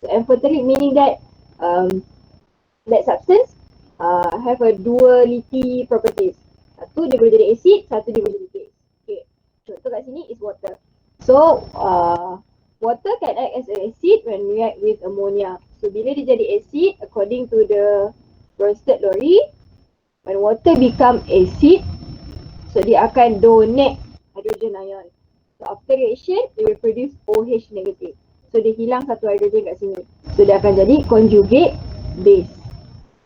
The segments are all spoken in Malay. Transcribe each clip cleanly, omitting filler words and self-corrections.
So amphoteric meaning that that substance have a duality properties. Satu dia boleh jadi acid, satu dia boleh jadi base. Okay. Contoh kat sini is water. So water can act as an acid when react with ammonia. So bila dia jadi acid, according to the Bronsted-Lowry, when water become acid, so dia akan donate hydrogen ion. So after reaction, it will produce OH negative. So dia hilang satu hydrogen kat sini. So dia akan jadi conjugate base.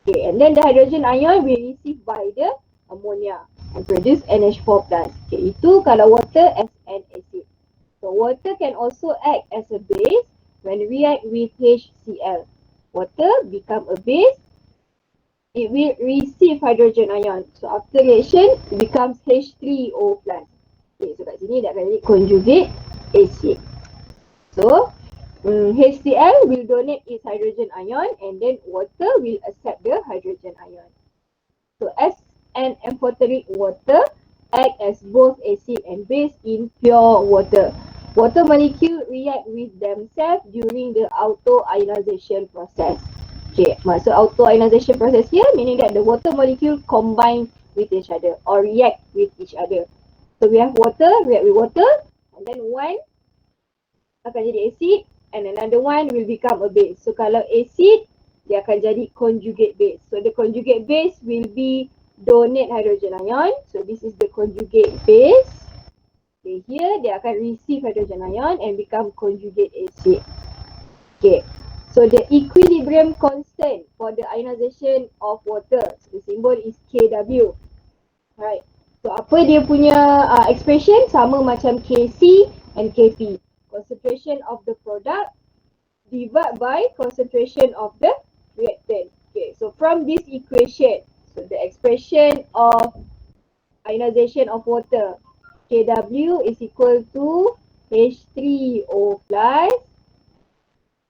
Okay, and then the hydrogen ion will receive by the ammonia and produce NH4+. Okay, itu kalau water as an acid. So water can also act as a base when react with HCl. Water become a base, it will receive hydrogen ion. So after reaction, it becomes H3O+. Okay, so kat sini dia akan jadi conjugate acid. So HCl will donate its hydrogen ion and then water will accept the hydrogen ion. So as an amphoteric water act as both acid and base in pure water. Water molecule react with themselves during the auto-ionization process. Okay, maksud auto-ionization process here meaning that the water molecule combine with each other or react with each other. So we have water, react with water, and then one akan jadi acid and another one will become a base. So kalau acid, dia akan jadi conjugate base. So the conjugate base will be donate hydrogen ion. So this is the conjugate base. Okay, here dia akan receive hydrogen ion and become conjugate acid. Okay, so the equilibrium constant for the ionization of water, the symbol is Kw. Right. So apa dia punya expression? Sama macam Kc and Kp. Concentration of the product divided by concentration of the reactant. Okay, so from this equation, so the expression of ionization of water, Kw is equal to H3O plus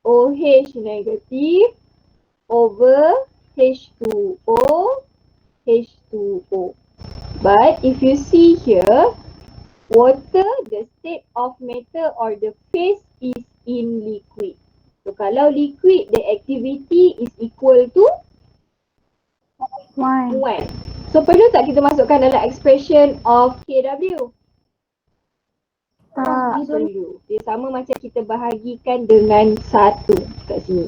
OH negative over H2O H2O. But if you see here, water, the state of matter or the phase is in liquid. So kalau liquid, the activity is equal to 1. So perlu tak kita masukkan dalam expression of Kw? Tak perlu. Dia sama macam kita bahagikan dengan 1 kat sini.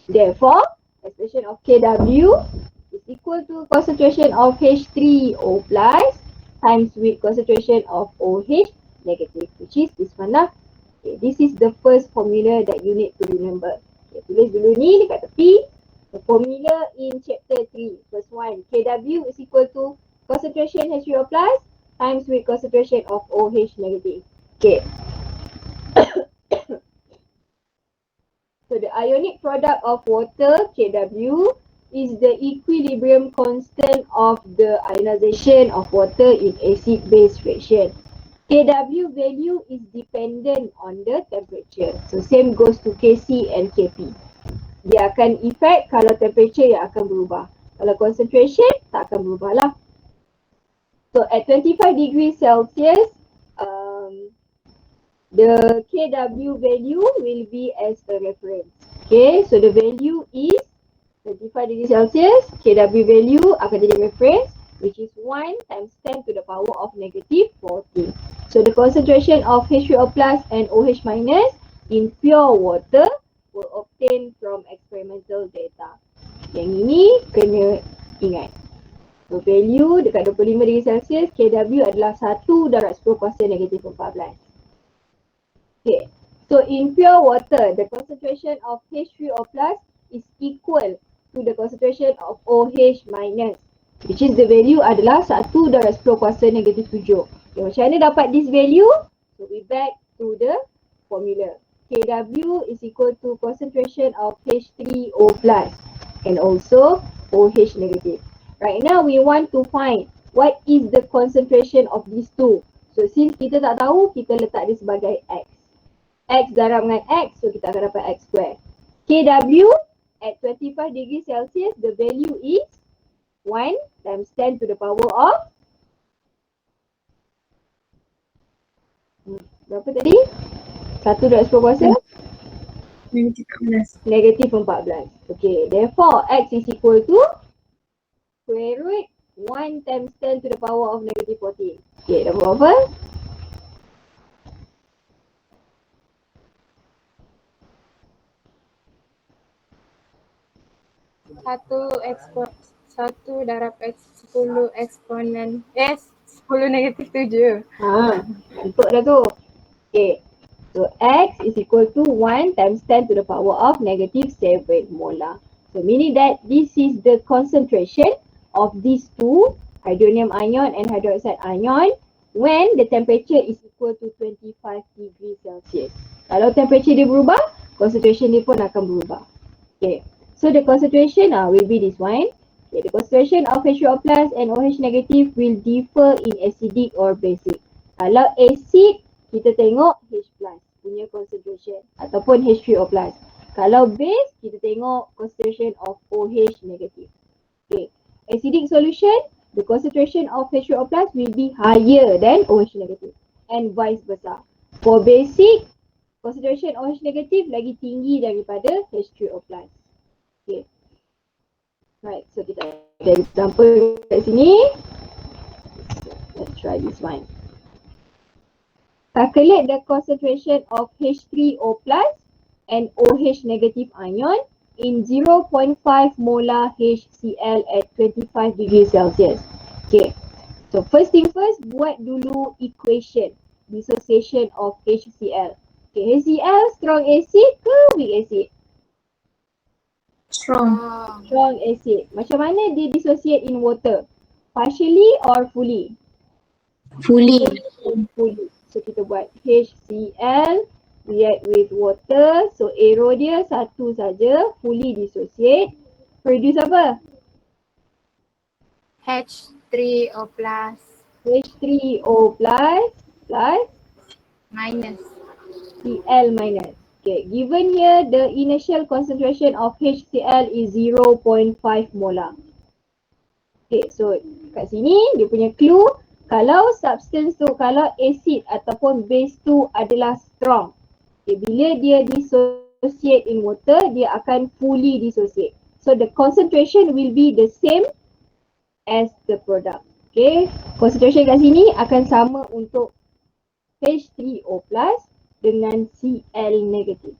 Therefore, expression of Kw is equal to concentration of H3O plus times with concentration of OH negative, which is this one lah. Okay, this is the first formula that you need to remember. Okay, tulis dulu ni dekat tepi. The formula in chapter 3, first one, Kw is equal to concentration H3O plus times with concentration of OH negative. Okay. So the ionic product of water, Kw, is the equilibrium constant of the ionization of water in acid-base reaction. Kw value is dependent on the temperature. So same goes to Kc and Kp. Dia akan effect kalau temperature yang akan berubah. Kalau concentration tak akan berubah lah. So at 25 degrees Celsius, the Kw value will be as a reference. Okay, so the value is 25 degrees Celsius, Kw value akan jadi reference, which is 1 times 10 to the power of negative 40. So the concentration of H3O plus and OH minus in pure water were obtained from experimental data. Yang ini kena ingat. So value dekat 25 degrees Celsius, Kw adalah 1 darab 10 kuasa negatif 14. Okay, so in pure water, the concentration of H3O plus is equal to the concentration of OH minus, which is the value adalah 1 darab 10 kuasa negatif 7. Okay, macam mana dapat this value? So we back to the formula. Kw is equal to concentration of H3O plus and also OH negative. Right now we want to find what is the concentration of these two. So since kita tak tahu, kita letak dia sebagai X. X darab dengan X, so kita akan dapat X square. Kw at 25 degrees Celsius, the value is 1 times 10 to the power of berapa tadi? 1 darab 10 kuasa Negatif 14. Negatif 14. Okay, therefore X is equal to square root 1 times 10 to the power of negative 14. Okay, dah berapa? Satu darab X 10 eksponen S 10 negatif 7. Untuk dah tu. Okay. So X is equal to 1 times 10 to the power of negative 7 molar. So meaning that this is the concentration of these two hydronium ion and hydroxide ion when the temperature is equal to 25 degrees Celsius. Kalau temperature dia berubah, concentration dia pun akan berubah. Okay. So the concentration will be this one. Okay, the concentration of H2O plus and OH negative will differ in acidic or basic. Kalau acid, kita tengok H plus punya concentration ataupun H3O plus. Kalau base, kita tengok concentration of OH negative. Okay, acidic solution, the concentration of H3O plus will be higher than OH negative and vice versa. For basic, concentration OH negative lagi tinggi daripada H3O plus. Okay. Right, so kita ada example kat sini. Let's try this one. Calculate the concentration of H3O plus and OH negative ion in 0.5 molar HCl at 25 degrees Celsius. Okay, so first thing first, buat dulu equation dissociation of HCl. Okay, HCl strong acid ke weak acid? Strong. Strong acid. Macam mana dia dissociate in water? Partially or fully? Fully. Fully. So kita buat HCl react with water. So arrow dia satu saja, fully dissociate. Produce apa? H3O plus H3O plus minus. Cl minus. Okay, given here the initial concentration of HCl is 0.5 molar. Okay, so kat sini dia punya clue, kalau substance tu, kalau acid ataupun base tu adalah strong, okay, bila dia dissociate in water, dia akan fully dissociate. So the concentration will be the same as the product. Okay, concentration kat sini akan sama untuk H3O plus dengan Cl negative.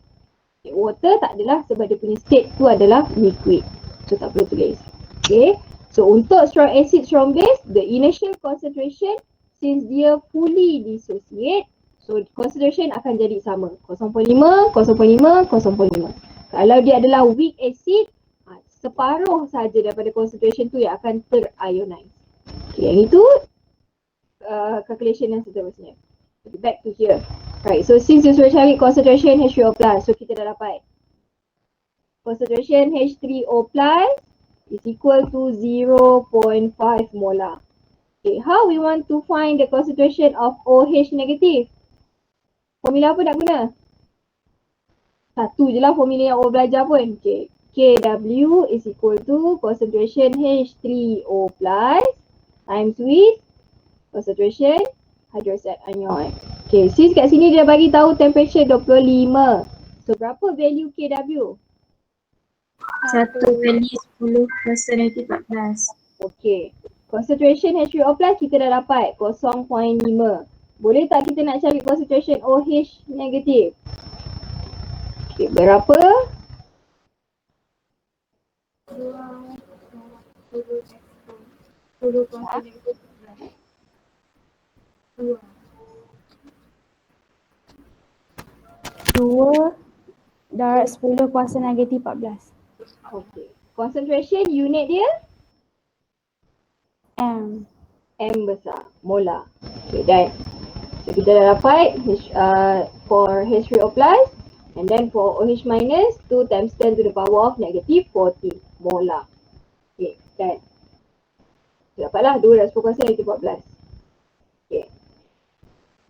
Okay, water tak adalah sebab dia punya state tu adalah liquid. So tak perlu tulis. Okay. So untuk strong acid, strong base, the initial concentration since dia fully dissociate, so concentration akan jadi sama. 0.5, 0.5, 0.5. Kalau dia adalah weak acid, separuh saja daripada concentration tu yang akan terionize. Okay, yang itu calculation yang seterusnya. Okay, back to here. Right, so since you sudah cari concentration H3O plus, so kita dah dapat concentration H3O plus is equal to 0.5 molar. Okay, how we want to find the concentration of OH negative? Formula apa nak guna? Satu je lah formula yang orang belajar pun. Okay, Kw is equal to concentration H3O plus times with concentration hydroxide ion. Okay, since kat sini dia bagi tahu temperature 25. So berapa value Kw? 1/10 negatif 14. Okay, concentration H3O plus kita dah dapat 0.5. Boleh tak kita nak cari concentration OH negative? Okay, berapa? 2 darab 10 kuasa negatif 14. Okay, concentration unit dia M. M besar, molar. Okay, dan so kita dah dapat for H3O plus and then for OH minus 2 times 10 to the power of negative 40 molar. Okay, dan dapatlah 2 darab 10 kuasa negatif 14. Okay.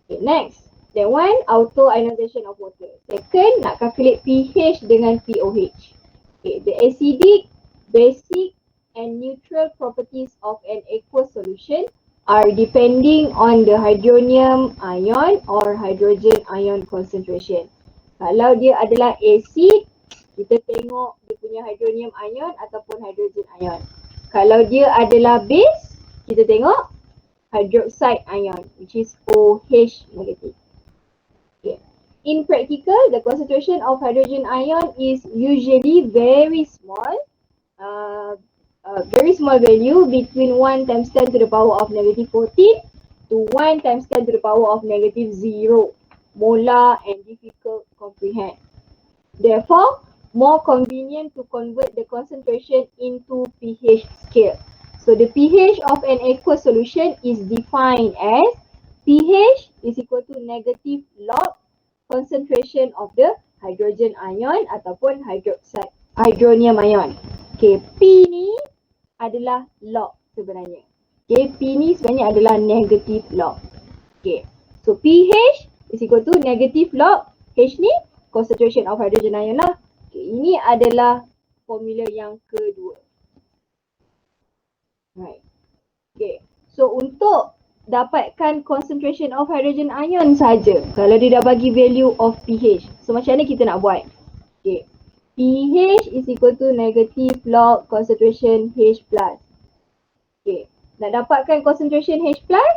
Okay, next. That one, auto ionization of water. Second, nak calculate pH dengan pOH. Okay, the acidic, basic and neutral properties of an aqueous solution are depending on the hydronium ion or hydrogen ion concentration. Kalau dia adalah acid, kita tengok dia punya hydronium ion ataupun hydrogen ion. Kalau dia adalah base, kita tengok hydroxide ion, which is OH negative. Okay. In practical, the concentration of hydrogen ion is usually very small, very small value between 1 times 10 to the power of negative 14 to 1 times 10 to the power of negative 0 molar and difficult to comprehend. Therefore, more convenient to convert the concentration into pH scale. So the pH of an aqueous solution is defined as pH is equal to negative log concentration of the hydrogen ion ataupun hydronium ion. Okay, P ni adalah log sebenarnya. Okay, P ni sebenarnya adalah negative log. Okay, so pH is equal to negative log H ni concentration of hydrogen ion lah. Okay, ini adalah formula yang kedua. Right. Okay, so untuk dapatkan concentration of hydrogen ion saja, kalau dia dah bagi value of pH, so macam mana kita nak buat? Okay, pH is equal to negative log concentration H plus. Okay, nak dapatkan concentration H plus,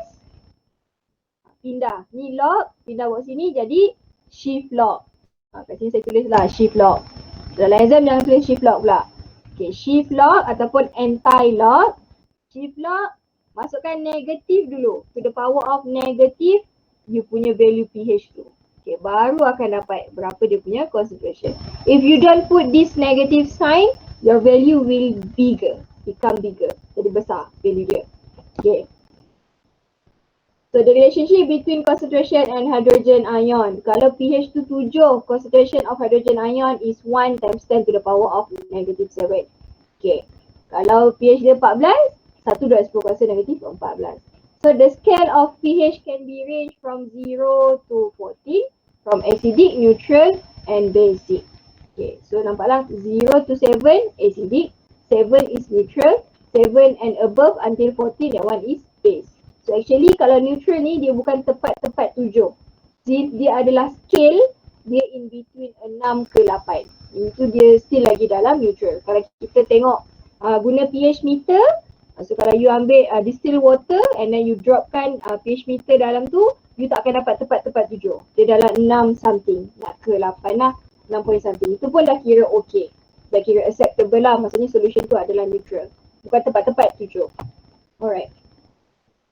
pindah ni log, pindah buat sini jadi shift log. Kat sini saya tulis lah shift log. Dalam exam jangan tulis shift log pula. Okay, shift log ataupun anti-log. Shift log, masukkan negatif dulu. To the power of negative, you punya value pH tu. Okay, baru akan dapat berapa dia punya concentration. If you don't put this negative sign, your value will become bigger. Jadi besar value dia. Okay. So the relationship between concentration and hydrogen ion. Kalau pH tu 7, concentration of hydrogen ion is 1 times 10 to the power of negative 7. Okay. Kalau pH dia 14, 1 dah 10% negatif 14. So the scale of pH can be ranged from 0 to 14, from acidic, neutral and basic. Okay, so nampaklah 0 to 7 acidic, 7 is neutral, 7 and above until 14, that one is base. So actually kalau neutral ni dia bukan tepat-tepat 7. Dia adalah scale, dia in between 6 ke 8. Itu dia still lagi dalam neutral. Kalau kita tengok guna pH meter, so kalau you ambil distilled water and then you dropkan pH meter dalam tu, you tak akan dapat tepat-tepat 7. Dia dalam 6 something, nak ke 8 lah, 6 point something. Itu pun dah kira okay. Dah kira acceptable lah, maksudnya solution tu adalah neutral. Bukan tepat-tepat 7. Alright.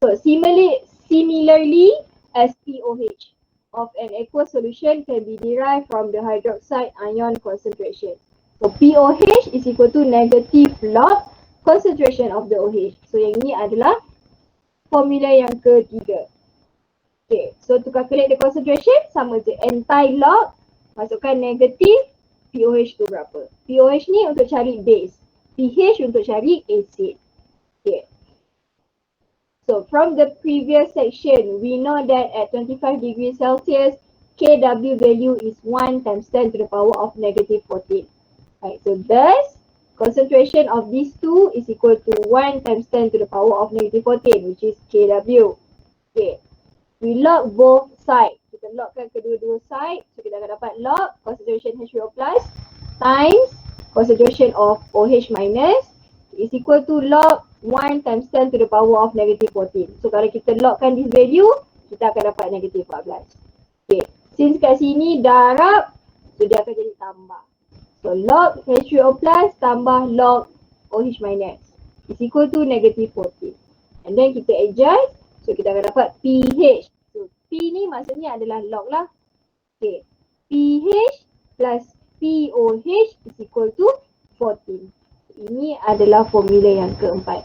So similarly as POH of an aqueous solution can be derived from the hydroxide ion concentration. So POH is equal to negative log concentration of the OH. So yang ini adalah formula yang ketiga. Okay, so to calculate the concentration sama je anti-log, masukkan negatif, POH tu berapa. POH ni untuk cari base, pH untuk cari acid. Okay. So from the previous section, we know that at 25 degrees Celsius, Kw value is 1 times 10 to the power of negative 14. Right, so thus, concentration of these two is equal to 1 times 10 to the power of negative 14, which is Kw. Okay, we log both sides. Kita logkan kedua-dua side, so kita akan dapat log concentration H2O plus times concentration of OH minus is equal to log 1 times 10 to the power of negative 14. So kalau kita logkan this value, kita akan dapat negative 14. Okay, since kat sini darab, so dia akan jadi tambah. So log H2O plus tambah log OH minus is equal to negative 14. And then kita adjust, so kita akan dapat pH. So P ni maksudnya adalah log lah. Okay, pH plus POH is equal to 14. Ini adalah formula yang keempat.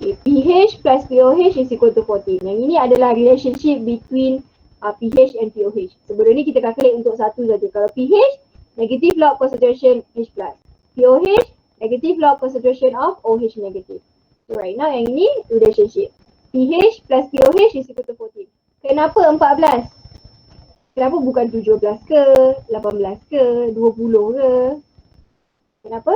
Okay, pH plus POH is equal to 14. Yang ini adalah relationship between pH and POH. Sebelum ni kita calculate untuk satu saja. Kalau pH, negative log concentration H plus. POH, negative log concentration of OH negative. So right now yang ini relationship. pH plus POH is equal to 14. Kenapa 14? Kenapa bukan 17 ke, 18 ke, 20 ke? Kenapa?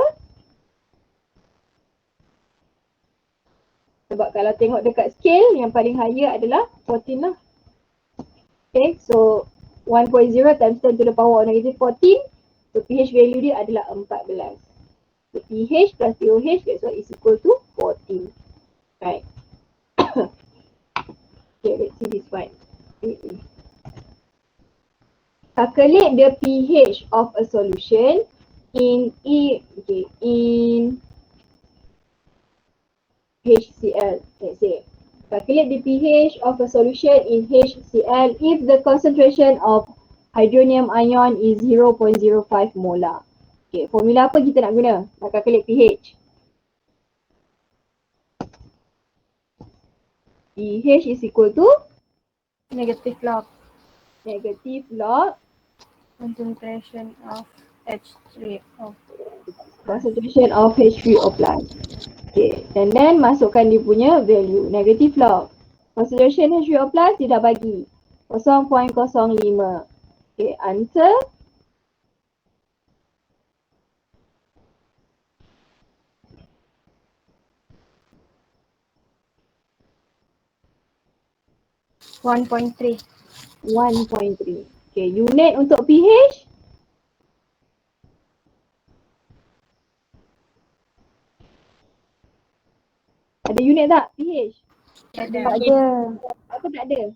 Sebab kalau tengok dekat scale, yang paling higher adalah 14 lah. Okay, so 1.0 times 10 to the power of negative 14. So pH value dia adalah 14. So pH plus pOH, that's why is equal to 14. Right. Okay, let's see this one. Calculate the pH of a solution in HCl. Let's say, calculate the pH of a solution in HCl if the concentration of hydronium ion is 0.05 molar. Okay, formula apa kita nak guna? Nak calculate pH. pH is equal to Negative log negative log concentration of H3O. concentration of H3O plus. Okay, and then masukkan dia punya value, negative log. Concentration H3O plus dia dah bagi 0.05. Okay, answer 1.3. 1.3. Okay, unit untuk pH. Ada unit tak pH? Tak ada. Apa tak ada?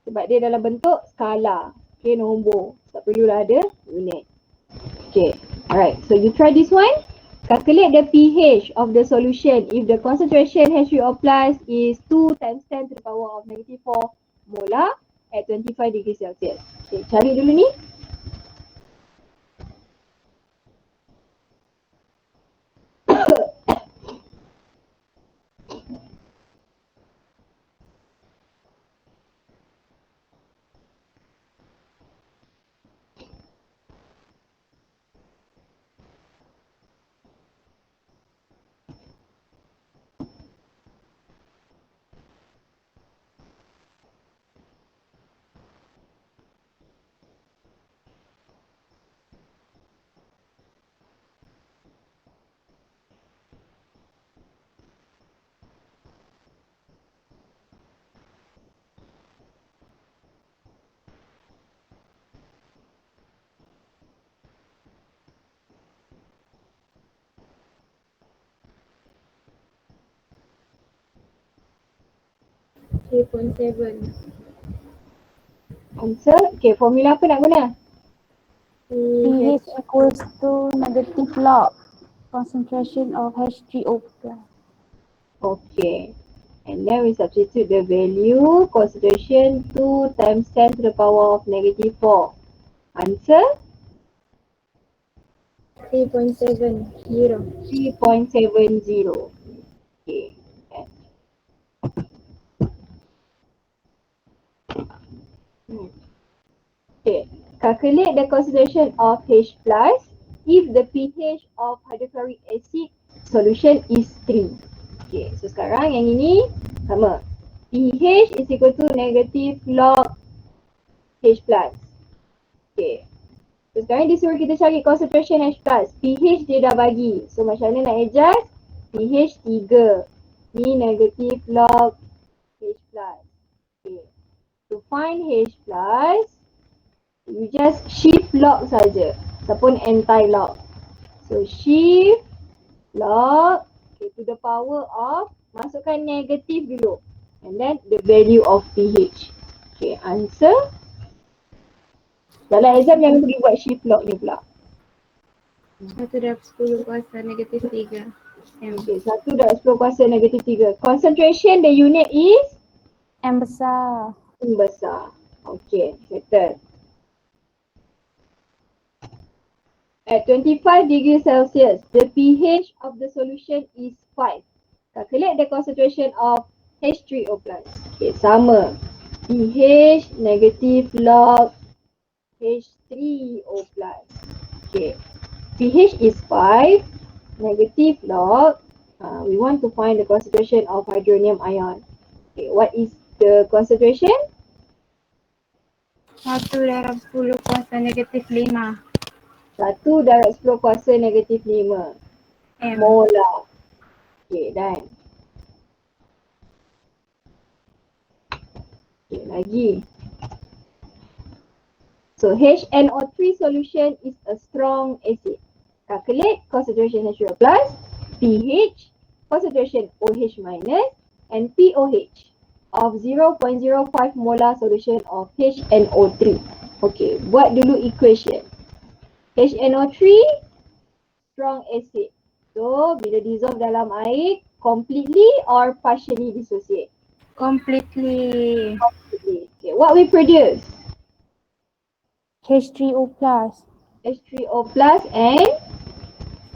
Sebab dia dalam bentuk skala. Okay, nombor. Tak perlulah ada unit. Okay, alright. So you try this one. Calculate the pH of the solution if the concentration H3O plus is 2 times 10 to the power of negative 4 molar at 25 degrees Celsius. Okay, cari dulu ni. Answer. Okay, formula apa nak guna? pH equals to negative log concentration of H3O plus. Okay. And then we substitute the value concentration 2 times 10 to the power of negative 4. Answer 3.70. 3.70. Okay. Okay. Calculate the concentration of H plus if the pH of hydrochloric acid solution is 3. Okay, so sekarang yang ini sama. pH is equal to negative log H plus. Okay. So sekarang disuruh kita cari concentration H plus. pH dia dah bagi. So macam mana nak adjust? pH 3. Ni negative log H plus. Okay. To find H plus, you just shift log saja ataupun anti-log. So shift log, okay, to the power of, masukkan negatif dulu, and then the value of pH. Okay, answer. Dalam exam jangan pergi buat shift log ni pula. 1/10 kuasa negatif 3. Okay, 1/10 negatif 3. Concentration the unit is M besar. besar. Okay, settle. At 25 degrees Celsius, the pH of the solution is 5. Calculate the concentration of H3O plus. Okay, sama. pH negative log H3O plus. Okay, pH is 5, negative log. We want to find the concentration of hydronium ion. Okay, what is the concentration? 1/10 kuasa negatif 5. 1/10 kuasa negatif 5 M. molar. Okay, done. lagi. So HNO3 solution is a strong acid. Calculate concentration H2O plus, pH, concentration OH minus, and pOH of 0.05 molar solution of HNO3. Okay, buat dulu equation. HNO3 strong acid. So bila dissolve dalam air, completely or partially dissociate? Completely. Okay, what we produce? H3O plus. H3O plus and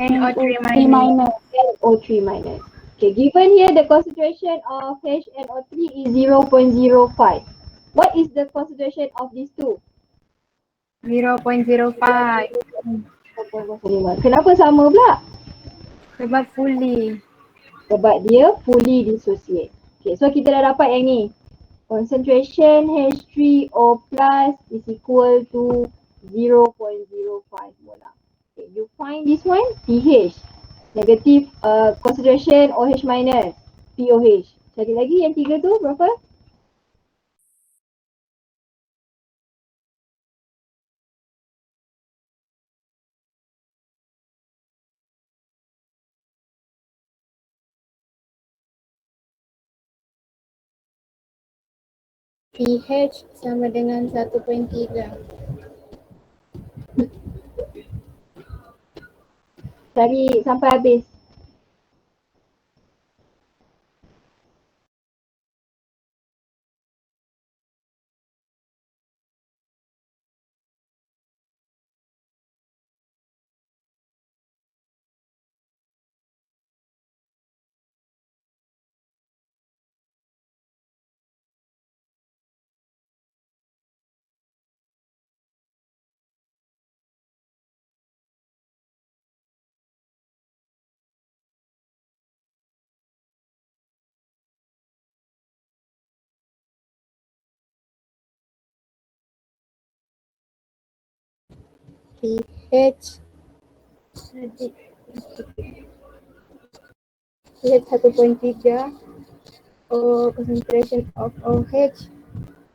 NO3 3 minus. minus. NO3 minus. Okay, given here the concentration of HNO3 is 0.05. What is the concentration of these two? 0.05. 0.05. Kenapa sama pula? Sebab fully. Sebab dia fully dissociate. Okay, so kita dah dapat yang ni. Concentration H3O plus is equal to 0.05 molar. Okay, you find this one, pH. Negative concentration OH minus, pOH. Cari lagi yang tiga tu berapa? pH sama dengan 1.3. Cari sampai habis. pH pH 1.3. Concentration of OH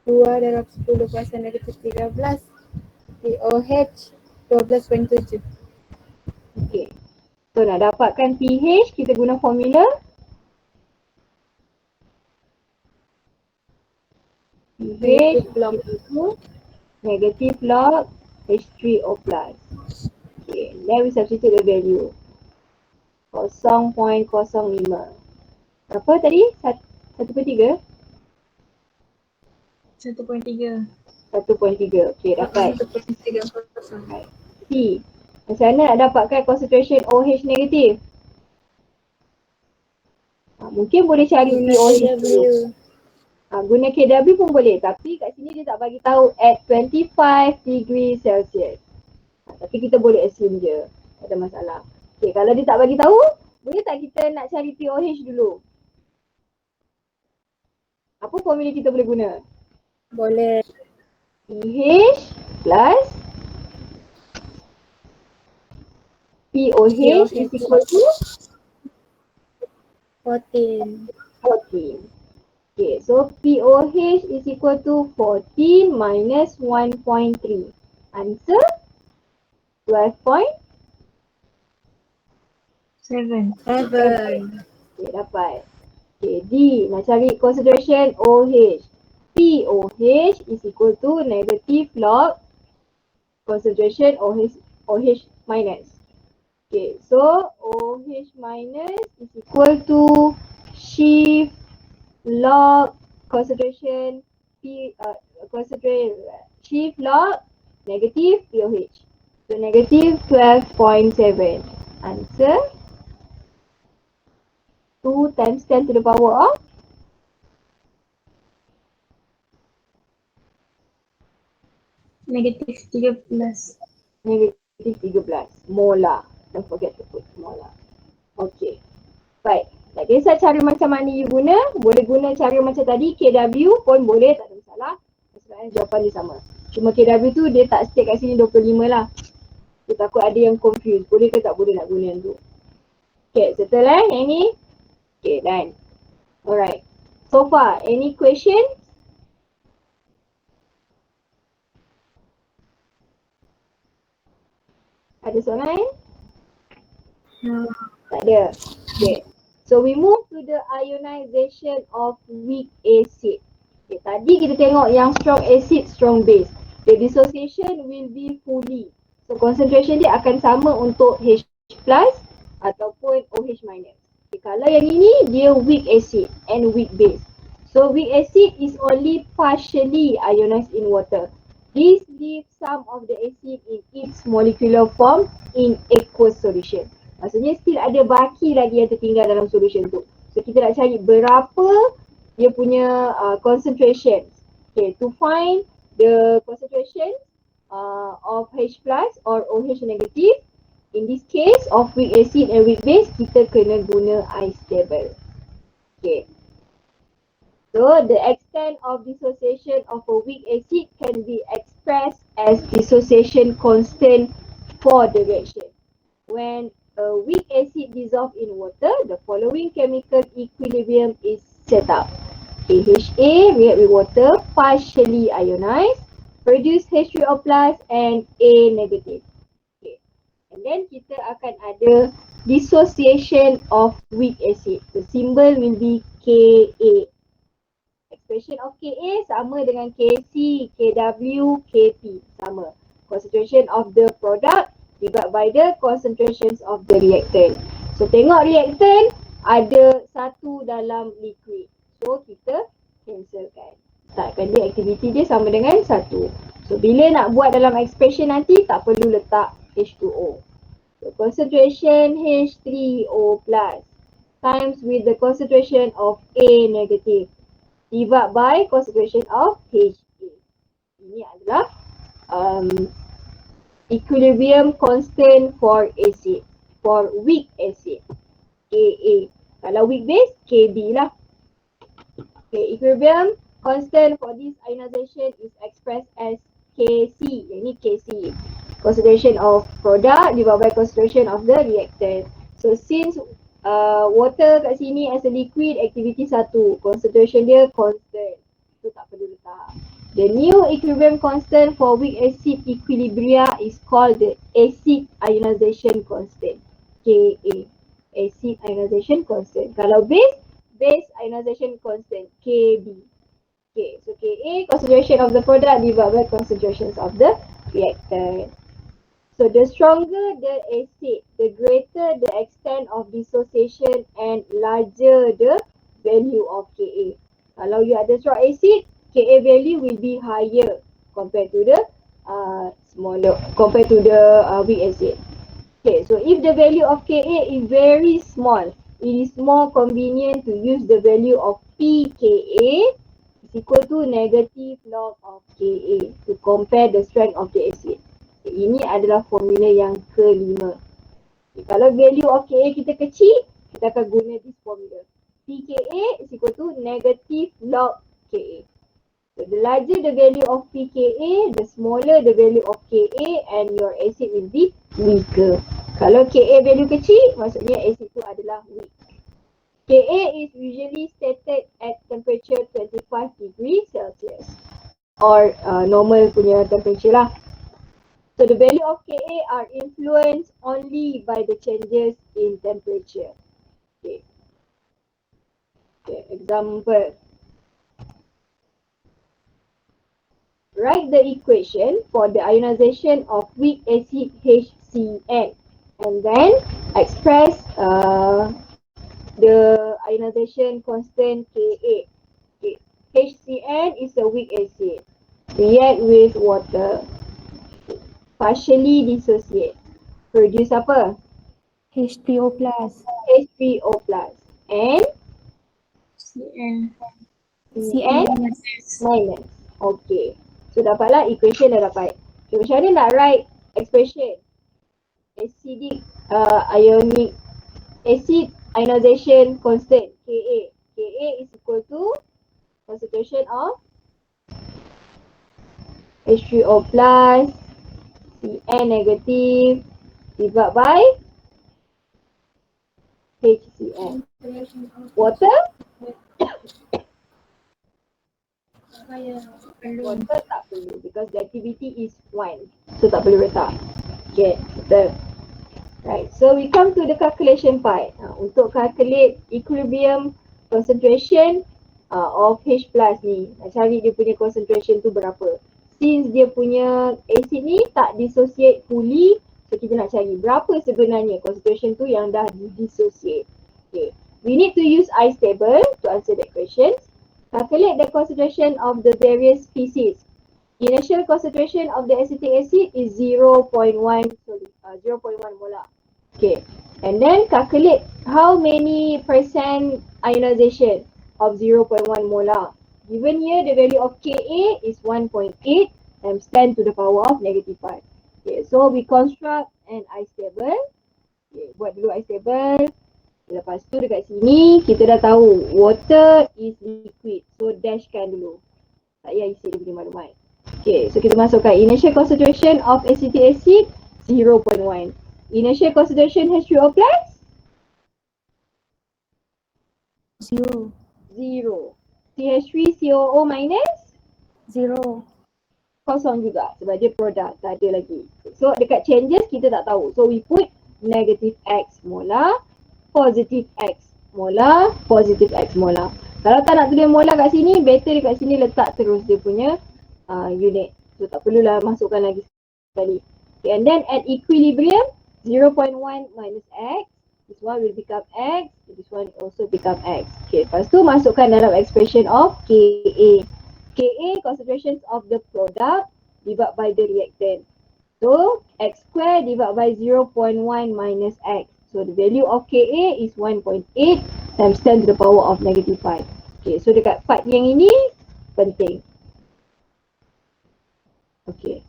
2 darab 10 kuasa negatif 13. pOH 12.7. Okay. So nak dapatkan pH, kita guna formula. pH Log itu negative log H3O plus. Okay, then we substitute the value. 0.05. Berapa tadi? 1.3? 1.3. 1.3. Okay, dapat. 1.3. C. Macam mana nak dapatkan concentration OH negatif? Mungkin boleh cari pOH dulu. Guna KW pun boleh, tapi kat sini dia tak bagi tahu at 25 degree Celsius. Tapi kita boleh assume je, tak ada masalah. Okay, kalau dia tak bagi tahu, boleh tak kita nak cari pOH dulu? Apa formula kita boleh guna? boleh. pH plus pOH is equal to 14. 14. Okay, so pOH is equal to 14 minus 1.3. Answer 12.7. 7. Okay, dapat. Okay, D. Nak cari concentration OH. pOH is equal to negative log concentration OH minus. Okay, so OH minus is equal to shift log concentration shift log negative pOH. So negative 12.7. Answer 2 times 10 to the power of Negatif 13. negative 13 molar. Don't forget to put molar. Okay. Baik. Tak kisah cara macam mana you guna. Boleh guna cara macam tadi. KW pun boleh. Tak ada masalah. Sebenarnya jawapan dia sama. Cuma KW tu dia tak stick kat sini 25 lah. Dia takut ada yang confused. Boleh ke tak boleh nak guna yang tu. Okay. Setelah yang ni. Okay. Done. Alright. So far. Any question? Ada soalan lain? No. Tak ada. Okay. So we move to the ionization of weak acid. Okay, tadi kita tengok yang strong acid, strong base. The dissociation will be fully. So concentration dia akan sama untuk H plus ataupun OH minus. Okay, kalau yang ini dia weak acid and weak base. So weak acid is only partially ionized in water. This leaves some of the acid in its molecular form in aqueous solution. Maksudnya still ada baki lagi yang tertinggal dalam solution tu. So kita nak cari berapa dia punya concentration. Okay, to find the concentration of H plus or OH negative, in this case of weak acid and weak base, kita kena guna ice table. Okay. So the extent of dissociation of a weak acid can be expressed as dissociation constant for the reaction. When a weak acid dissolved in water, the following chemical equilibrium is set up. AHA react with water, partially ionized, produce H3O plus and A negative. Okay. And then kita akan ada dissociation of weak acid. The symbol will be Ka. Expression of Ka sama dengan Kc, Kw, Kp. Sama. Concentration of the product divided by the concentrations of the reactant. So tengok reactant ada satu dalam liquid. So kita cancelkan. Letakkan dia aktiviti dia sama dengan satu. So bila nak buat dalam expression nanti tak perlu letak H2O. So concentration H3O plus times with the concentration of A negative divided by concentration of HA. Ini adalah equilibrium constant for acid, for weak acid, Ka. Kalau weak base, Kb lah. Okay, equilibrium constant for this ionization is expressed as Kc. Yang ni Kc, concentration of product divided by concentration of the reactant. So since water kat sini as a liquid, activity 1, concentration dia constant. So tak perlu letak. The new equilibrium constant for weak acid equilibria is called the acid ionization constant, Ka. Acid ionization constant. Kalau base, base ionization constant, Kb. Okay, so Ka, concentration of the product divided by concentrations of the reactant. So the stronger the acid, the greater the extent of dissociation and larger the value of Ka. Kalau you ada strong acid, Ka value will be higher compared to the weak acid. Okay, so if the value of Ka is very small, it is more convenient to use the value of pKa is equal to negative log of Ka to compare the strength of the acid. Okay, ini adalah formula yang kelima. Okay, kalau value of Ka kita kecil, kita akan guna this formula. pKa is equal to negative log Ka. So the larger the value of pKa, the smaller the value of Ka and your acid will be weaker. Kalau Ka value kecil, maksudnya acid tu adalah weak. Ka is usually stated at temperature 25 degrees Celsius or normal punya temperature lah. So the value of Ka are influenced only by the changes in temperature. Okay. Okay, example. Write the equation for the ionization of weak acid HCN and then express the ionization constant Ka. Okay. HCN is a weak acid. React with water. Partially dissociate. Produce apa? H3O plus. H3O plus. And Cn. Cn minus. Okay. So dapatlah equation dah dapat. Okay, macam mana nak write expression? Acidic ionic acid ionization constant Ka. Ka is equal to concentration of H3O plus Cn negative divided by HCN. Water? Water tak perlu because the activity is 1. So tak perlu letak. Okay, betul. Right, so we come to the calculation part. Untuk calculate equilibrium concentration of H plus ni, nak cari dia punya concentration tu berapa. Since dia punya acid ni tak dissociate fully, so kita nak cari berapa sebenarnya concentration tu yang dah dissociate. Okay, we need to use ice table to answer that question. Calculate the concentration of the various species. Initial concentration of the acetic acid is 0.1 molar. Okay, and then calculate how many percent ionization of 0.1 molar. Given here the value of Ka is 1.8 times 10 to the power of -5. Okay, so we construct an ice table. Okay, buat dulu ice table. Lepas tu dekat sini kita dah tahu water is liquid. So dashkan dulu. Tak payah isi dia punya maklumat. Okay, so kita masukkan initial concentration of acetic acid 0.1. Initial concentration H3O plus 0. 0. CH3COO minus 0. kosong juga sebab dia produk, tak ada lagi. So dekat changes kita tak tahu. So we put negative X molar, positive X molar, positive X molar. Kalau tak nak tulis molar kat sini, better dekat sini letak terus dia punya unit. So tak perlulah masukkan lagi sekali. Okay, and then at equilibrium 0.1 minus X, this one will become X, this one also become X. Okay, lepas tu masukkan dalam expression of Ka. Ka concentrations of the product divided by the reactant. So X square divided by 0.1 minus X. So the value of Ka is 1.8 times 10 to the power of -5. Okay, so dekat part yang ini penting. Okay,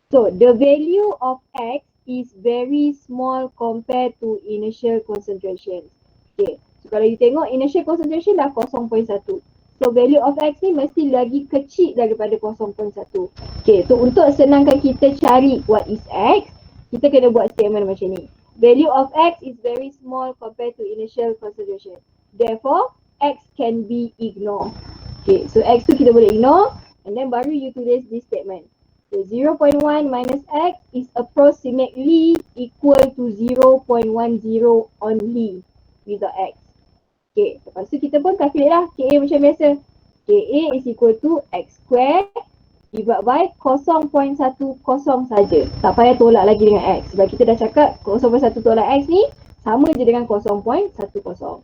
so the value of X is very small compared to initial concentration. Okay, so kalau you tengok initial concentration dah 0.1. So value of X ni mesti lagi kecil daripada 0.1. Okay, so untuk senangkan kita cari what is X, kita kena buat statement macam ni. Value of X is very small compared to initial concentration. Therefore, X can be ignored. Okay, so X tu kita boleh ignore and then baru you tulis this statement. So 0.1 minus X is approximately equal to 0.10 only without X. Okay, lepas tu kita pun calculate lah Ka macam biasa. Ka is equal to X square divided by 0.10 saja. Tak payah tolak lagi dengan X. Sebab kita dah cakap 0.1 tolak X ni sama je dengan 0.10.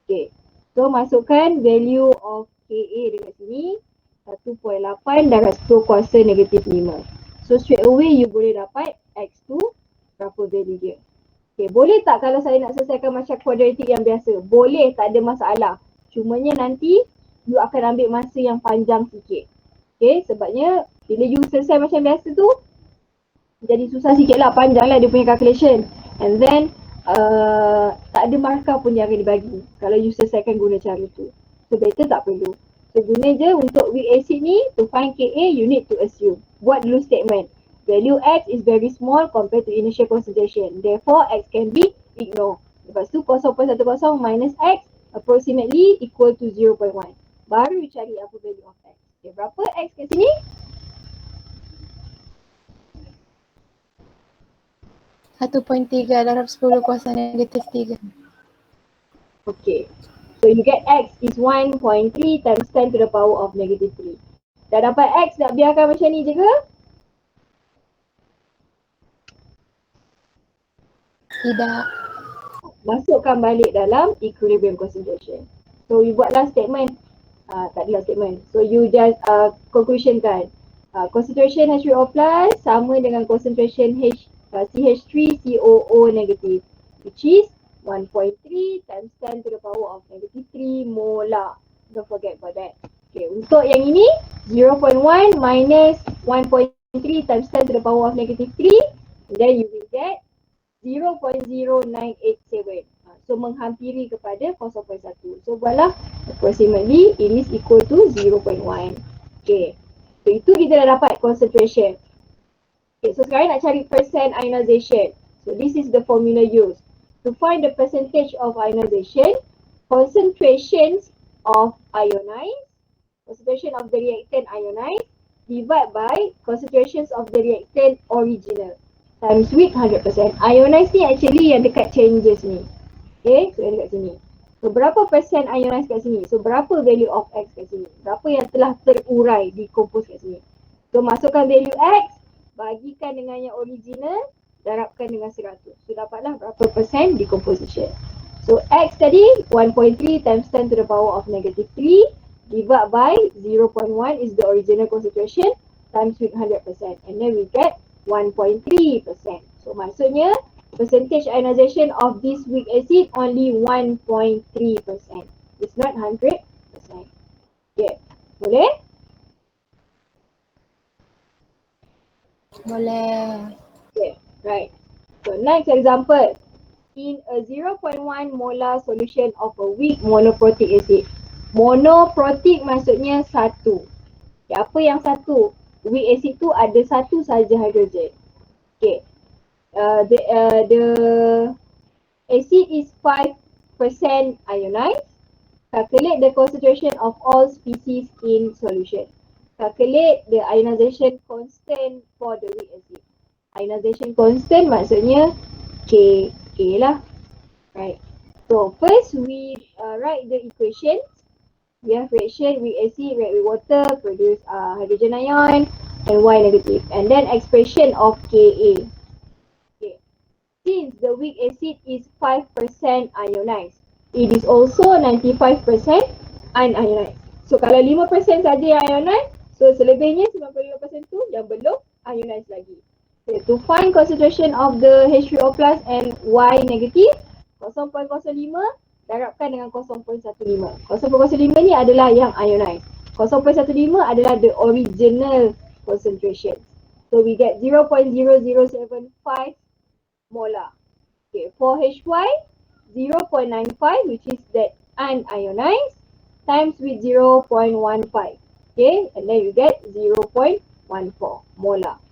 Okay, so masukkan value of Ka dekat sini 1.8 darab 10 kuasa -5. So straight away you boleh dapat X tu berapa value dia. Okay, boleh tak kalau saya nak selesaikan macam quadratic yang biasa? Boleh, tak ada masalah. Cumanya nanti you akan ambil masa yang panjang sikit. Okay, sebabnya bila you selesai macam biasa tu jadi susah sikit lah, panjang lah dia punya calculation. And then tak ada markah pun yang akan dibagi kalau you selesaikan guna cara tu. So better tak perlu. So guna je untuk weak acid ni, to find Ka you need to assume. Buat dulu statement. Value X is very small compared to initial concentration. Therefore X can be ignored. Lepas tu 0.10 minus X approximately equal to 0.1. Baru you cari apa value of X. Okay, berapa X kat sini? -1.3 darab 10 kuasa -3. Okay. So you get X is 1.3 times 10 to the power of -3. Dah dapat X, nak biarkan macam ni je ke? Tidak. Masukkan balik dalam equilibrium concentration. So you buatlah statement. Tak adalah statement. So you just conclusion kan. Concentration H3O plus sama dengan concentration CH3COO negative, which is 1.3 times 10 to the power of -3 molar. Don't forget about that. Okay, untuk yang ini 0.1 minus 1.3 times 10 to the power of -3, then you will get 0.0987. So menghampiri kepada 0.1. So buatlah approximately it is equal to 0.1. Okay, so itu kita dah dapat concentration. Okay, so sekarang nak cari percent ionization. So this is the formula used. To find the percentage of ionization, concentrations of ionized, concentration of the reactant ionized, divide by concentrations of the reactant original. times with 100%. Ionize ni actually yang dekat changes ni. Okay, so yang dekat sini. So berapa persen ionize kat sini? So berapa value of X kat sini? Berapa yang telah terurai, decompose kat sini? So masukkan value X, bagikan dengan yang original, darabkan dengan 100. So dapatlah berapa persen decomposition. So X tadi 1.3 times 10 to the power of negative 3 divided by 0.1 is the original concentration times with 100%. And then we get 1.3%. So maksudnya percentage ionization of this weak acid only 1.3%. It's not 100%. Okay, boleh? Boleh. Okay, right. So next example. In a 0.1 molar solution of a weak monoprotic acid. Monoprotic maksudnya satu. Okay, apa yang satu? Weak acid tu ada satu saja hidrogen. Okay. The acid is 5% ionized. Calculate the concentration of all species in solution. Calculate the ionization constant for the weak acid. Ionization constant maksudnya K lah. Right. So first we write the equation. We have reaction weak acid react with water, produce hydrogen ion and Y negative. And then expression of Ka. Okay. Since the weak acid is 5% ionized, it is also 95% unionized. So kalau 5% saja yang ionized, so selebihnya 95% tu yang belum ionized lagi. Okay, to find concentration of the H3O plus and Y negative, 0.05 darabkan dengan 0.15. 0.15 ni adalah yang ionized. 0.15 adalah the original concentration. So we get 0.0075 molar. Okay, for HY 0.95 which is that unionized times with 0.15. Okay, and then you get 0.14 molar.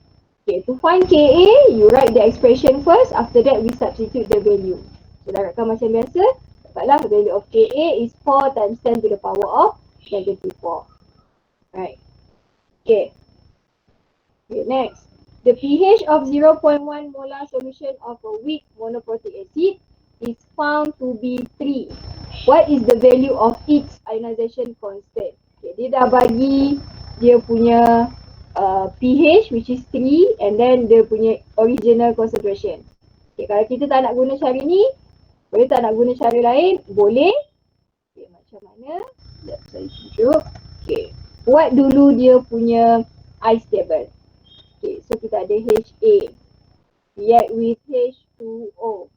Okay, to find Ka, you write the expression first. After that, we substitute the value. So, darabkan macam biasa. Dapatlah value of Ka is 4 times 10 to the power of negative 4. Right. Okay. Okay, next. The pH of 0.1 molar solution of a weak monoprotic acid is found to be 3. What is the value of its ionization constant? Okay, dia dah bagi dia punya pH which is 3 and then dia punya original concentration. Okay, kalau kita tak nak guna cara ni, boleh tak nak guna cara lain? Boleh. Okay, macam mana? Sekejap saya tunjuk. Okay, buat dulu dia punya ice table. Okay, so kita ada HA react with H2O.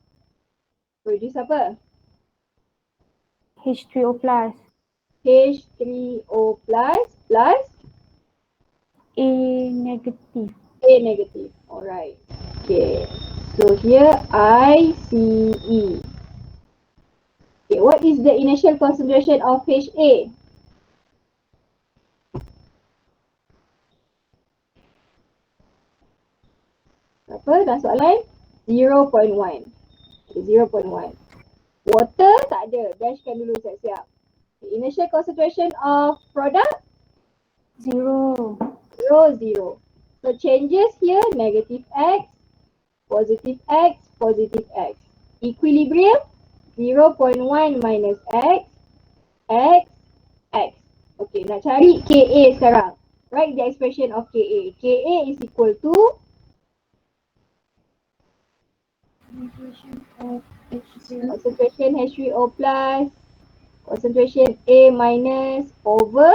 Produce apa? H3O plus. H3O plus A negative. A negative. Alright. Okay. So here ICE. Okay, what is the initial concentration of HA? Apa dah soalan? 0.1. Okay, 0.1. Water tak ada. Dashkan dulu siap-siap. Okay, initial concentration of product? 0. 0. So changes here, negative X, positive X, positive X. Equilibrium, 0.1 minus X, X, X. Okay, nak cari Ka sekarang. Write the expression of Ka. Ka is equal to concentration H3O plus, concentration A minus over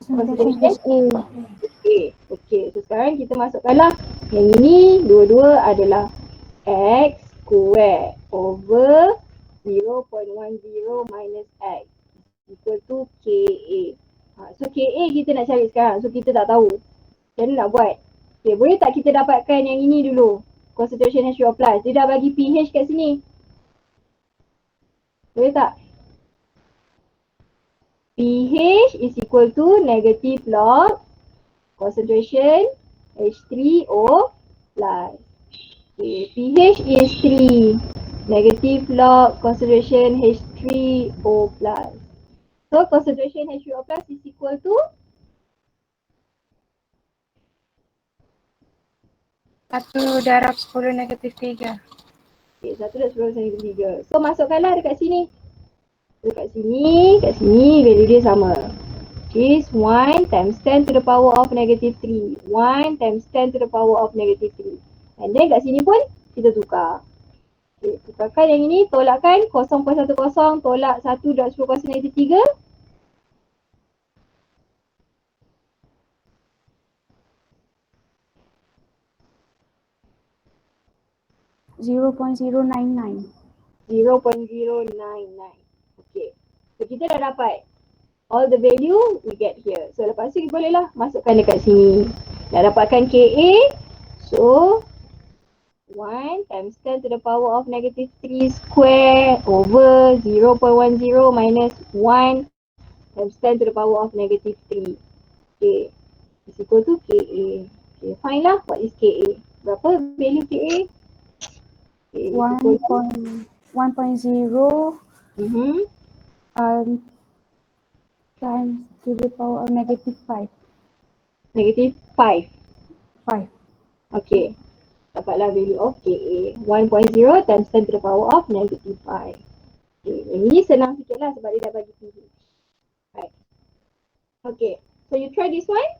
Concentration HA. Okay, so sekarang kita masukkanlah yang ini dua-dua adalah X square over 0.10 minus X equal to Ka. So Ka kita nak cari sekarang, so kita tak tahu. Macam mana nak buat? Okay, boleh tak kita dapatkan yang ini dulu? Concentration H3O plus. Dia dah bagi pH kat sini. Boleh tak? pH is equal to negative log concentration H3O plus. Okay, pH is 3. Negative log concentration H3O plus. So concentration H3O plus is equal to 1 darab 10 negatif 3. Okay, 1/10⁻³ . So masukkanlah dekat sini. Dekat sini, value dia sama. Which is 1 times 10 to the power of negative 3. 1 times 10 to the power of negative 3. And then kat sini pun kita tukar. Okay, tukarkan yang ini, tolakkan 0.10 tolak 1/10 negatif 3. 0.099. 0.099. Okay. So kita dah dapat all the value we get here. So lepas tu bolehlah masukkan dekat sini. Dah dapatkan KA. So 1 times 10 to the power of negative 3 square over 0.10 minus 1 times 10 to the power of negative 3. Okay. Is equal to KA. Okay, find lah what is KA. Berapa value KA? Okay, 1.0 Mhm. times to the power of negative 5. Negative 5. 5. Okay. Dapatlah value of KA. 1.0 times 10 to the power of negative 5. Okay. Yang ini senang sikit lah sebab dia dah bagi PH. Right. Okay. So you try this one.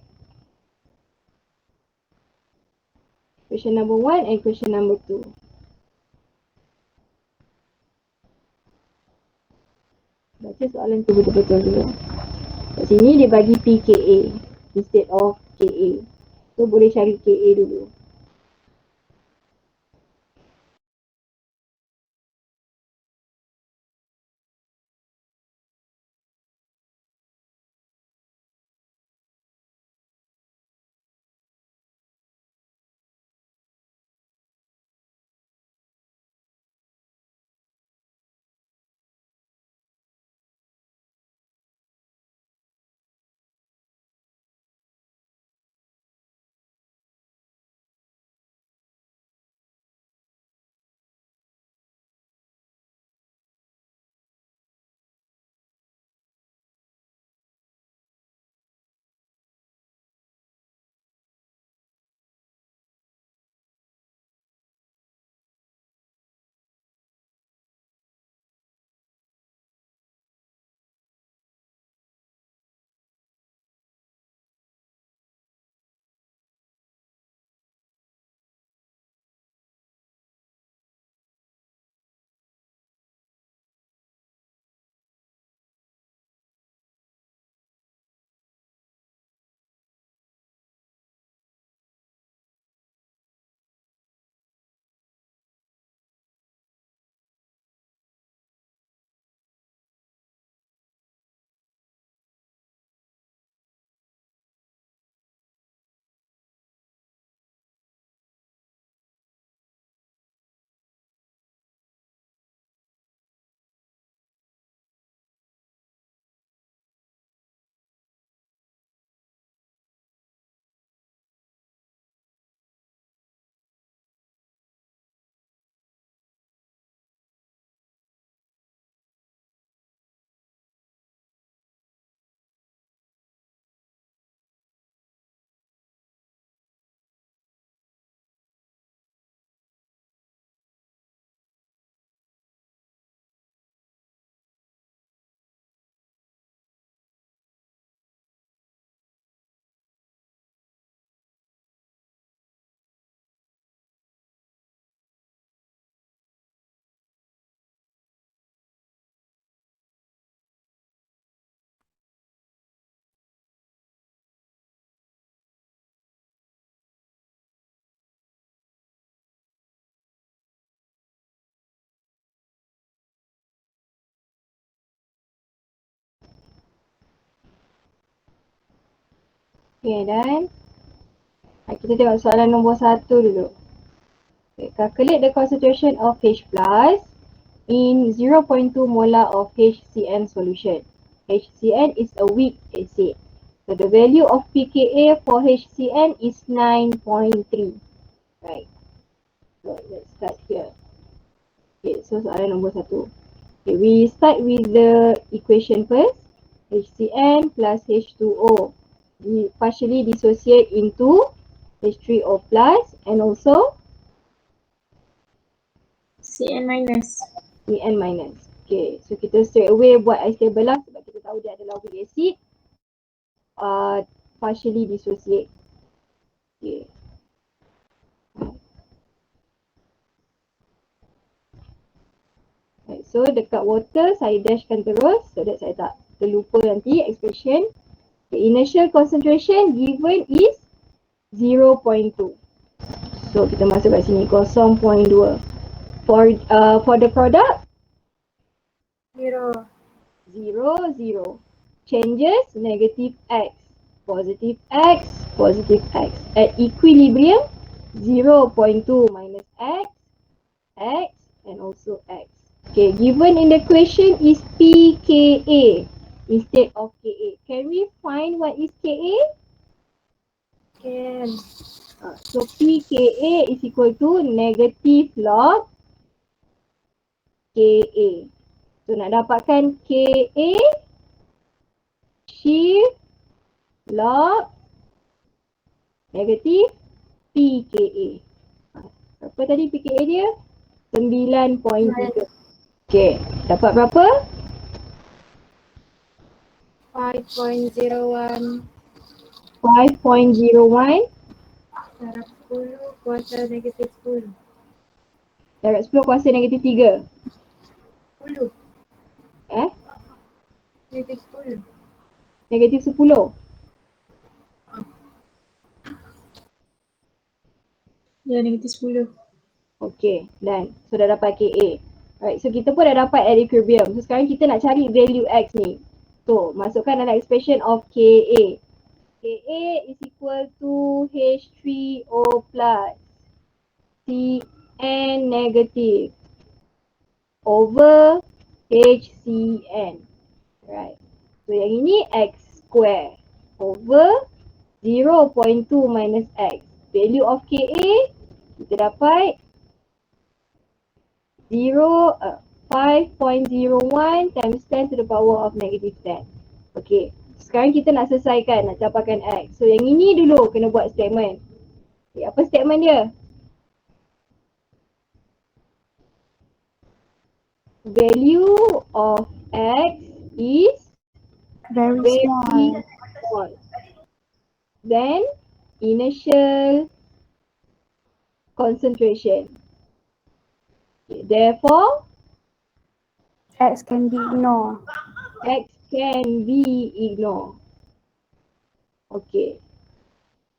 Question number 1 and question number 2. Baca soalan tu betul-betul dulu. Kat sini dia bagi PKA instead of KA. So boleh cari KA dulu. Okay, dan kita tengok soalan nombor 1 dulu. Okay, calculate the concentration of H plus in 0.2 molar of HCN solution. HCN is a weak acid. So the value of pKa for HCN is 9.3. Right. So let's start here. Okay, so soalan nombor 1. Okay, we start with the equation first. HCN plus H2O. We partially dissociate into H3O plus and also Cn minus. Cn minus. Okay, so kita straight away buat ice table lah sebab kita tahu dia adalah weak acid. Partially dissociate. Okay. Right, so dekat water saya dashkan terus so that saya tak terlupa nanti expression. The initial concentration given is 0.2. So kita masuk kat sini 0.2. For the product 0. 0, 0. Changes negative x, positive x, positive x. At equilibrium 0.2 minus x, x and also x. Okay, given in the question is pKa instead of Ka. Can we find what is Ka? Can. So pKa is equal to negative log Ka. So nak dapatkan Ka, shift log negatif pKa. Berapa tadi pKa dia? 9.3. Okay, dapat berapa? 5.01 5.01 darab 10 kuasa negatif 10. darab 10 kuasa negatif 3. 10. Negatif 10. Negatif 10. Ya, negatif 10. Okay, done. So dah dapat Ka. Alright, so kita pun dah dapat at equilibrium. So sekarang kita nak cari value X ni. So, masukkan dalam expression of Ka. Ka is equal to H3O plus Cn negative over HCN. Right. So yang ini X square over 0.2 minus X. Value of Ka kita dapat 5.01 times 10 to the power of negative 10. Okay. Sekarang kita nak selesaikan, nak dapatkan X. So yang ini dulu kena buat statement. Okay, apa statement dia? Value of X is Very small. small. Then initial concentration. Okay, therefore, X can be ignored. X can be ignored. Okay.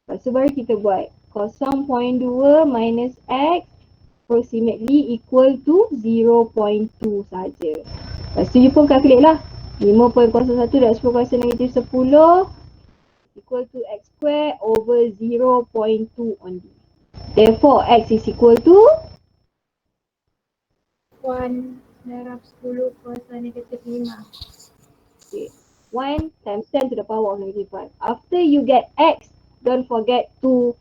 Lepas tu baru kita buat 0.2 minus X approximately equal to 0.2 saja. Lepas tu you pun calculate lah. 5.01 darab 10 kuasa negatif 10 equal to X square over 0.2 only. Therefore, X is equal to 1 darab 10 kuasa negatif 5. okay, 1 times 10 to the power of negative 5. After you get X, don't forget to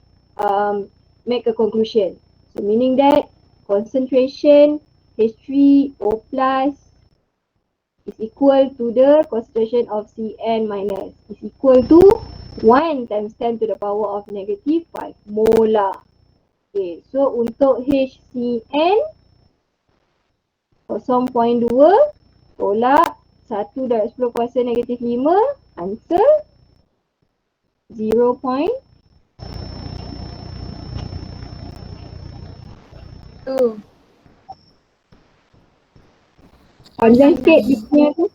make a conclusion. So meaning that concentration H3O plus is equal to the concentration of Cn minus is equal to 1 times 10 to the power of negative 5 molar. Okay, so untuk HCN 0.2 tolak 1 darab 10 kuasa negatif 5, answer 0.2. 2. Panjang sikit dia punya tu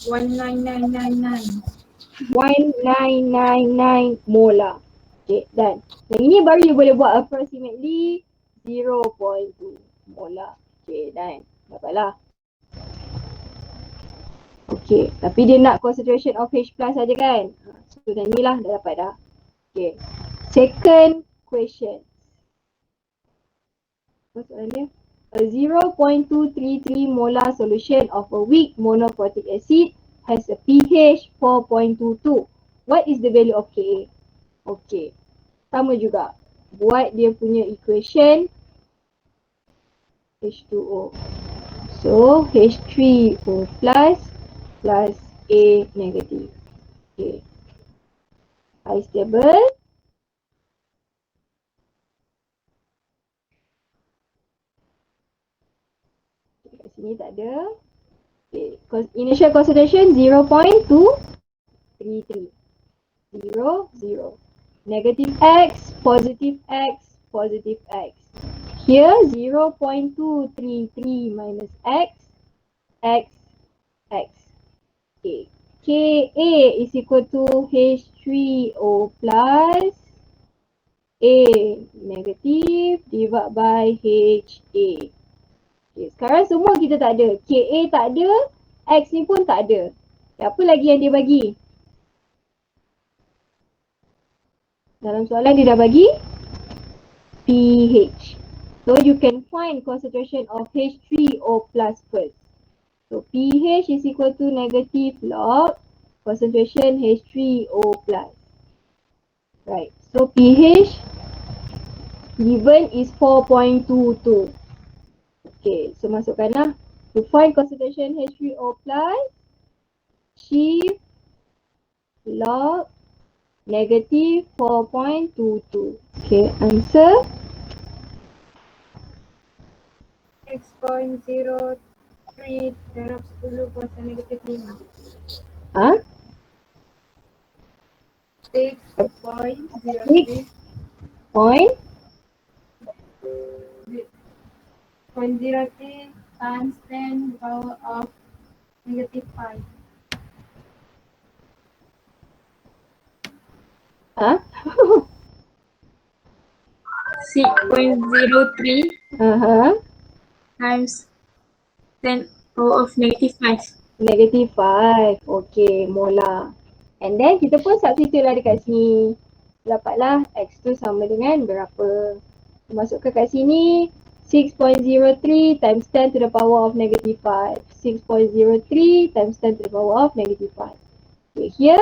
19999. 0.1999 molar. Okay, done. Yang ini baru you boleh buat approximately 0.2 molar. Okay, done. Dapatlah. Okay, tapi dia nak concentration of H plus saja kan? So dah ni lah dah dapat dah. Okay, second question. Apa soalan dia? A 0.233 molar solution of a weak monoprotic acid has a pH 4.22. What is the value of Ka? Okay, sama juga. Buat dia punya equation H2O. So H3O plus plus A negative. Okay. Ice table. ni tak ada. Okay. Initial concentration 0.233. 0, 0. Negative X, positive X, positive X. Here 0.233 minus X, X, X. Okay. Ka is equal to H3O plus A negative divided by HA. Okay, sekarang semua kita tak ada. Ka tak ada, X ni pun tak ada. Okay, apa lagi yang dia bagi? Dalam soalan dia dah bagi pH. So you can find concentration of H3O plus first. So pH is equal to negative log concentration H3O plus. Right. So pH given is 4.22. Okay. So masukkanlah. To find concentration H3O plus, shift log negative 4.22. Okay. Answer 6.03 darab 10 kuasa negatif 5. Ah? 6.03 Point 0.03 times 10 power of negative 5. ah? 6.03 times 10 power of negative 5. Negative 5. Okay, molar. And then kita pun substitute lah dekat sini. Dapatlah X tu sama dengan berapa. Masukkan kat sini 6.03 times 10 to the power of negative 5. 6.03 times 10 to the power of negative 5. Okay, here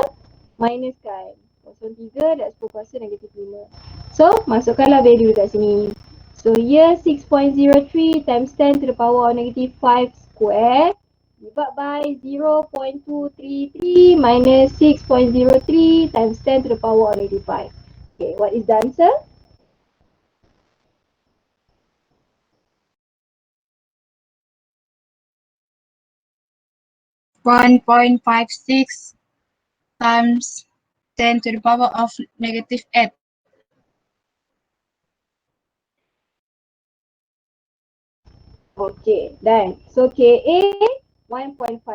minuskan. 0.3 dan 10 kuasa negatif 5. So, masukkanlah value dekat sini. So, here 6.03 times 10 to the power of negative 5 square divided by 0.233 minus 6.03 times 10 to the power of negative 5. Okay, what is the answer? (1.56) times 10 to the power of negative 8. Okay, done. So Ka 1.56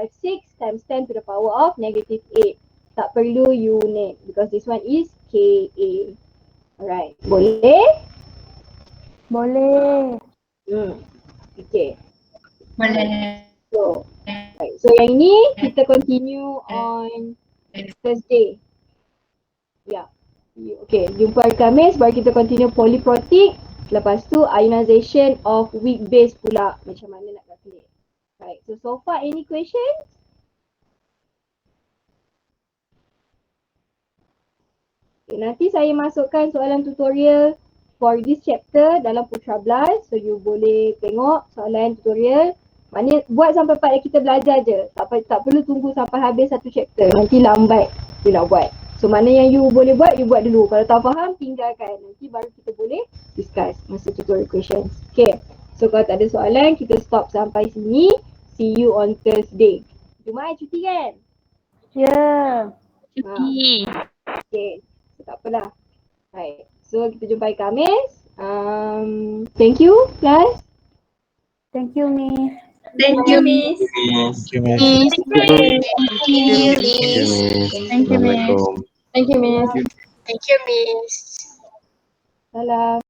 times 10 to the power of negative 8. Tak perlu unit because this one is Ka. Alright, boleh? Boleh. Okay. Boleh. So, right. So yang ini kita continue on Thursday. Ya. Yeah. Okay, jumpa hari Khamis baru kita continue polyprotic. Lepas tu ionization of weak base pula. Macam mana nak calculate. Right. So far any questions? Okay, nanti saya masukkan soalan tutorial for this chapter dalam Putra Blast. So you boleh tengok soalan tutorial. Maknanya buat sampai part yang kita belajar je. Tak perlu tunggu sampai habis satu chapter. Nanti lambat you nak buat. So mana yang you boleh buat, you buat dulu. Kalau tak faham, tinggalkan. Nanti baru kita boleh discuss masa tutorial questions. Okay. So kalau tak ada soalan, kita stop sampai sini. See you on Thursday. Jumaat cuti kan? Ya. Cuti. Okay. So tak apalah. Right. So kita jumpa hari Khamis. Thank you class. Thank you, Miss. Thank you, Miss. Thank you, Miss. Thank you, Miss. Assalamualaikum. Thank you, Miss. Thank you, Miss. Salam.